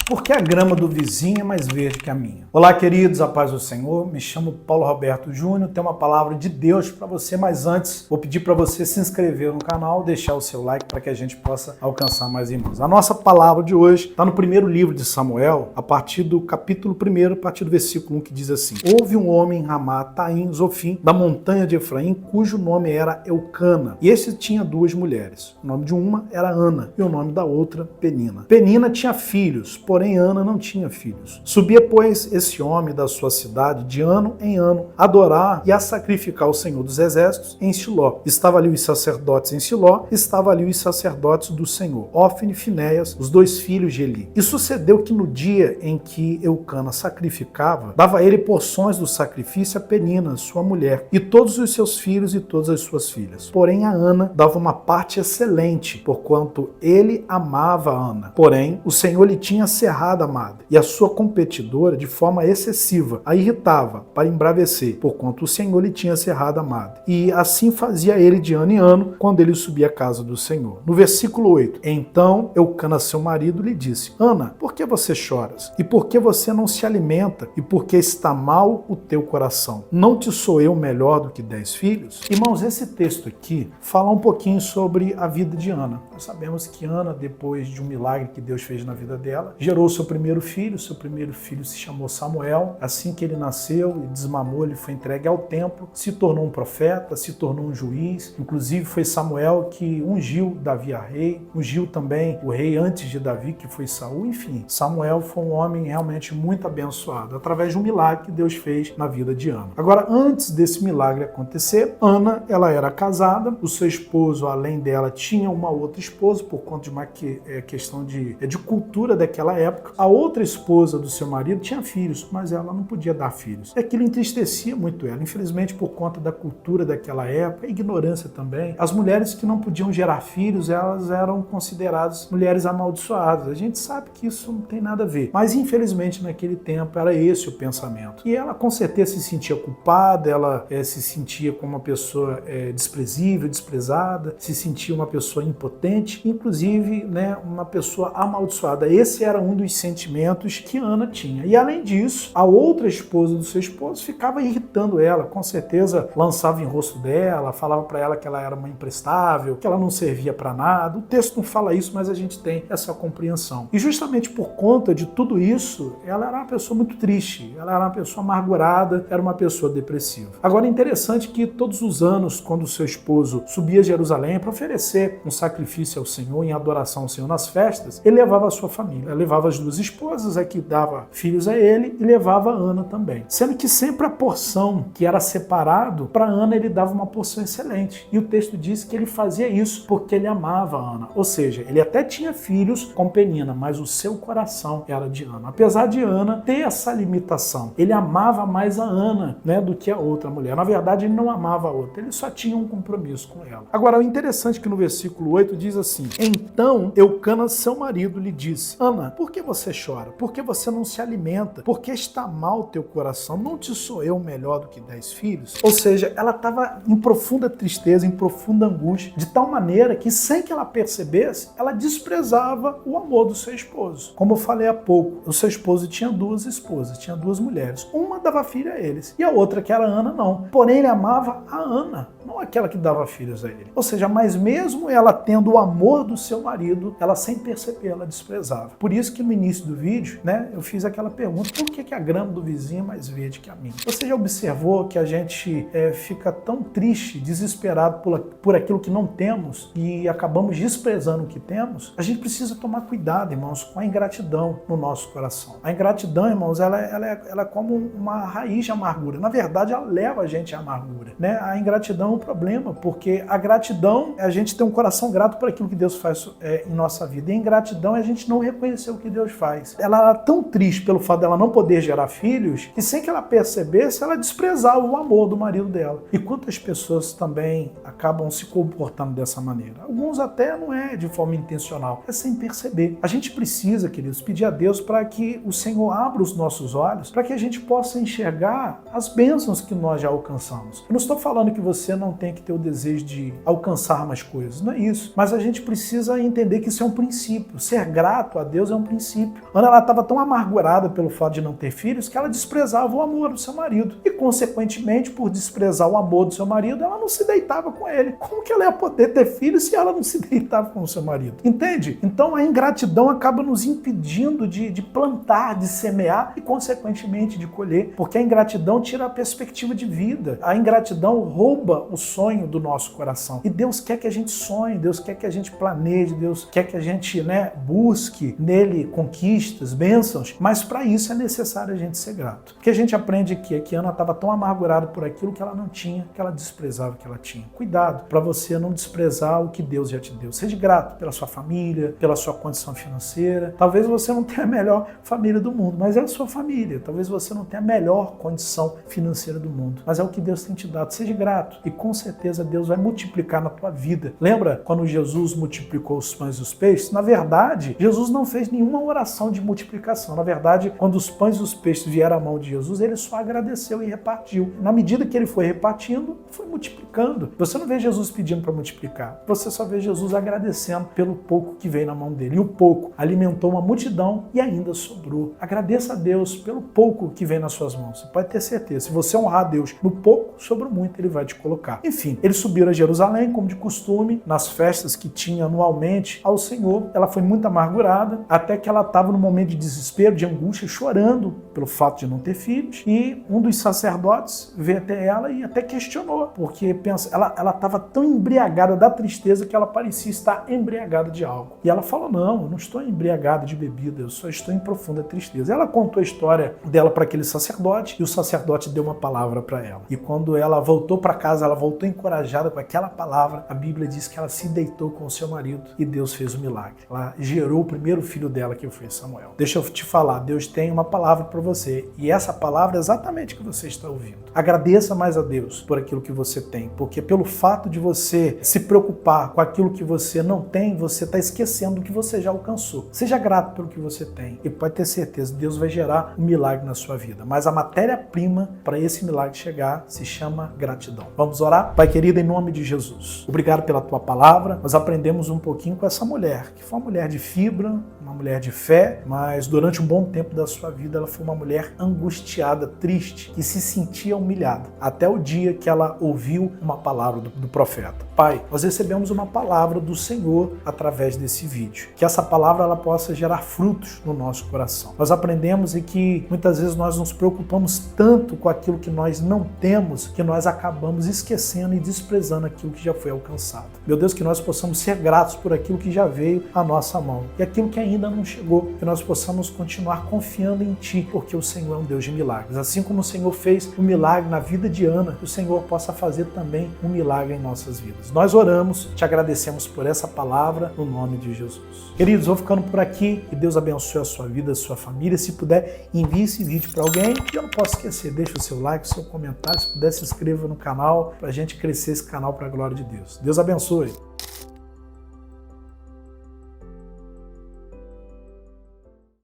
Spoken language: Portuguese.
Porque a grama do vizinho é mais verde que a minha. Olá, queridos, a paz do Senhor. Me chamo Paulo Roberto Júnior, tenho uma palavra de Deus para você, mas antes vou pedir para você se inscrever no canal, deixar o seu like para que a gente possa alcançar mais irmãos. A nossa palavra de hoje está no primeiro livro de Samuel, a partir do capítulo 1, a partir do versículo 1, que diz assim: Houve um homem em Ramá, Taim, Zofim, da montanha de Efraim, cujo nome era Eucana. E este tinha duas mulheres. O nome de uma era Ana e o nome da outra, Penina. Penina tinha filhos, porém Ana não tinha filhos. Subia, pois, esse homem da sua cidade de ano em ano, a adorar e a sacrificar o Senhor dos Exércitos em Siló. Estava ali os sacerdotes em Siló, estava ali os sacerdotes do Senhor, Ofni e Finéias, os dois filhos de Eli. E sucedeu que no dia em que Eucana sacrificava, dava a ele porções do sacrifício a Penina, sua mulher, e todos os seus filhos e todas as suas filhas. Porém a Ana dava uma parte excelente, porquanto ele amava a Ana. Porém, o Senhor lhe tinha cerrado a madre, e a sua competidora, de forma excessiva, a irritava para embravecer, porquanto o Senhor lhe tinha cerrado a madre. E assim fazia ele de ano em ano, quando ele subia à casa do Senhor. No versículo 8, então Eucana, seu marido, lhe disse: Ana, por que você choras? E por que você não se alimenta? E por que está mal o teu coração? Não te sou eu melhor do que 10 filhos? Irmãos, esse texto aqui fala um pouquinho sobre a vida de Ana. Nós sabemos que Ana, depois de um milagre que Deus fez na vida dela, gerou seu primeiro filho se chamou Samuel. Assim que ele nasceu e desmamou, ele foi entregue ao templo, se tornou um profeta, se tornou um juiz. Inclusive foi Samuel que ungiu Davi a rei, ungiu também o rei antes de Davi, que foi Saul. Enfim, Samuel foi um homem realmente muito abençoado, através de um milagre que Deus fez na vida de Ana. Agora, antes desse milagre acontecer, Ana, ela era casada, o seu esposo, além dela, tinha uma outra esposa, por conta de uma questão de cultura daquela época. A outra esposa do seu marido tinha filhos, mas ela não podia dar filhos. E aquilo entristecia muito ela. Infelizmente, por conta da cultura daquela época, a ignorância também, as mulheres que não podiam gerar filhos, elas eram consideradas mulheres amaldiçoadas. A gente sabe que isso não tem nada a ver. Mas, infelizmente, naquele tempo, era esse o pensamento. E ela, com certeza, se sentia culpada, ela se sentia como uma pessoa desprezível, desprezada, se sentia uma pessoa impotente, inclusive, uma pessoa amaldiçoada. Esse era um dos sentimentos que Ana tinha. E além disso, a outra esposa do seu esposo ficava irritando ela, com certeza lançava em rosto dela, falava para ela que ela era uma imprestável, que ela não servia para nada. O texto não fala isso, mas a gente tem essa compreensão. E justamente por conta de tudo isso, ela era uma pessoa muito triste, ela era uma pessoa amargurada, era uma pessoa depressiva. Agora é interessante que todos os anos, quando o seu esposo subia a Jerusalém para oferecer um sacrifício ao Senhor, em adoração ao Senhor nas festas, ele levava a sua família, ele levava as duas esposas, que dava filhos a ele, e levava a Ana também. Sendo que sempre a porção que era separado, para Ana ele dava uma porção excelente. E o texto diz que ele fazia isso porque ele amava a Ana. Ou seja, ele até tinha filhos com Penina, mas o seu coração era de Ana. Apesar de Ana ter essa limitação, ele amava mais a Ana, do que a outra mulher. Na verdade, ele não amava a outra, ele só tinha um compromisso com ela. Agora, o interessante é que no versículo 8 diz assim: Então Eucana, seu marido, lhe disse: Ana, por que você chora? Por que você não se alimenta? Por que está mal o teu coração? Não te sou eu melhor do que 10 filhos? Ou seja, ela estava em profunda tristeza, em profunda angústia, de tal maneira que, sem que ela percebesse, ela desprezava o amor do seu esposo. Como eu falei há pouco, o seu esposo tinha duas esposas, tinha duas mulheres. Uma dava filho a eles e a outra, que era a Ana, não. Porém, ele amava a Ana, não aquela que dava filhos a ele. Ou seja, mas mesmo ela tendo o amor do seu marido, ela, sem perceber, ela desprezava. Por isso que no início do vídeo, eu fiz aquela pergunta: por que a grama do vizinho é mais verde que a minha? Você já observou que a gente fica tão triste, desesperado por aquilo que não temos e acabamos desprezando o que temos? A gente precisa tomar cuidado, irmãos, com a ingratidão no nosso coração. A ingratidão, irmãos, ela é como uma raiz de amargura. Na verdade, ela leva a gente à amargura. A ingratidão é um problema, porque a gratidão é a gente ter um coração grato por aquilo que Deus faz em nossa vida. E a ingratidão é a gente não reconhecer o que Deus faz. Ela era tão triste pelo fato dela não poder gerar filhos, que sem que ela percebesse, ela desprezava o amor do marido dela. E quantas pessoas também acabam se comportando dessa maneira? Alguns até não é de forma intencional, é sem perceber. A gente precisa, queridos, pedir a Deus para que o Senhor abra os nossos olhos, para que a gente possa enxergar as bênçãos que nós já alcançamos. Eu não estou falando que você não não tenha que ter o desejo de alcançar mais coisas. Não é isso. Mas a gente precisa entender que isso é um princípio. Ser grato a Deus é um princípio. Ana, ela estava tão amargurada pelo fato de não ter filhos que ela desprezava o amor do seu marido. E, consequentemente, por desprezar o amor do seu marido, ela não se deitava com ele. Como que ela ia poder ter filhos se ela não se deitava com o seu marido? Entende? Então, a ingratidão acaba nos impedindo de plantar, de semear e, consequentemente, de colher. Porque a ingratidão tira a perspectiva de vida. A ingratidão rouba o sonho do nosso coração. E Deus quer que a gente sonhe, Deus quer que a gente planeje, Deus quer que a gente, busque nele conquistas, bênçãos, mas para isso é necessário a gente ser grato. Porque a gente aprende aqui, que Ana estava tão amargurada por aquilo que ela não tinha, que ela desprezava o que ela tinha. Cuidado para você não desprezar o que Deus já te deu. Seja grato pela sua família, pela sua condição financeira. Talvez você não tenha a melhor família do mundo, mas é a sua família. Talvez você não tenha a melhor condição financeira do mundo, mas é o que Deus tem te dado. Seja grato e com certeza Deus vai multiplicar na tua vida. Lembra quando Jesus multiplicou os pães e os peixes? Na verdade, Jesus não fez nenhuma oração de multiplicação. Na verdade, quando os pães e os peixes vieram à mão de Jesus, ele só agradeceu e repartiu. Na medida que ele foi repartindo, foi multiplicando. Você não vê Jesus pedindo para multiplicar. Você só vê Jesus agradecendo pelo pouco que veio na mão dele. E o pouco alimentou uma multidão e ainda sobrou. Agradeça a Deus pelo pouco que vem nas suas mãos. Você pode ter certeza. Se você honrar a Deus no pouco, sobre o muito ele vai te colocar. Enfim, eles subiram a Jerusalém, como de costume, nas festas que tinha anualmente ao Senhor. Ela foi muito amargurada, até que ela estava num momento de desespero, de angústia, chorando pelo fato de não ter filhos. E um dos sacerdotes veio até ela e até questionou, porque ela estava tão embriagada da tristeza que ela parecia estar embriagada de algo. E ela falou, não, eu não estou embriagada de bebida, eu só estou em profunda tristeza. Ela contou a história dela para aquele sacerdote e o sacerdote deu uma palavra para ela. E quando ela voltou para casa, ela voltou encorajada com aquela palavra. A Bíblia diz que ela se deitou com o seu marido e Deus fez o milagre. Ela gerou o primeiro filho dela, que foi Samuel. Deixa eu te falar, Deus tem uma palavra para você e essa palavra é exatamente o que você está ouvindo. Agradeça mais a Deus por aquilo que você tem, porque pelo fato de você se preocupar com aquilo que você não tem, você está esquecendo do que você já alcançou. Seja grato pelo que você tem e pode ter certeza, Deus vai gerar um milagre na sua vida. Mas a matéria-prima para esse milagre chegar se chama gratidão. Vamos orar? Pai querido, em nome de Jesus, obrigado pela tua palavra. Nós aprendemos um pouquinho com essa mulher, que foi uma mulher de fibra, uma mulher de fé, mas durante um bom tempo da sua vida ela foi uma mulher angustiada, triste, que se sentia humilhada, até o dia que ela ouviu uma palavra do profeta. Pai, nós recebemos uma palavra do Senhor através desse vídeo. Que essa palavra ela possa gerar frutos no nosso coração. Nós aprendemos que muitas vezes nós nos preocupamos tanto com aquilo que nós não temos, que nós acabamos esquecendo e desprezando aquilo que já foi alcançado. Meu Deus, que nós possamos ser gratos por aquilo que já veio à nossa mão e aquilo que ainda não chegou, que nós possamos continuar confiando em Ti, porque o Senhor é um Deus de milagres. Assim como o Senhor fez um milagre na vida de Ana, que o Senhor possa fazer também um milagre em nossas vidas. Nós oramos, te agradecemos por essa palavra, no nome de Jesus. Queridos, vou ficando por aqui, que Deus abençoe a sua vida, a sua família. Se puder, envie esse vídeo para alguém. E eu não posso esquecer, deixa o seu like, o seu comentário, se puder, se inscreva no canal, para a gente crescer esse canal para a glória de Deus. Deus abençoe.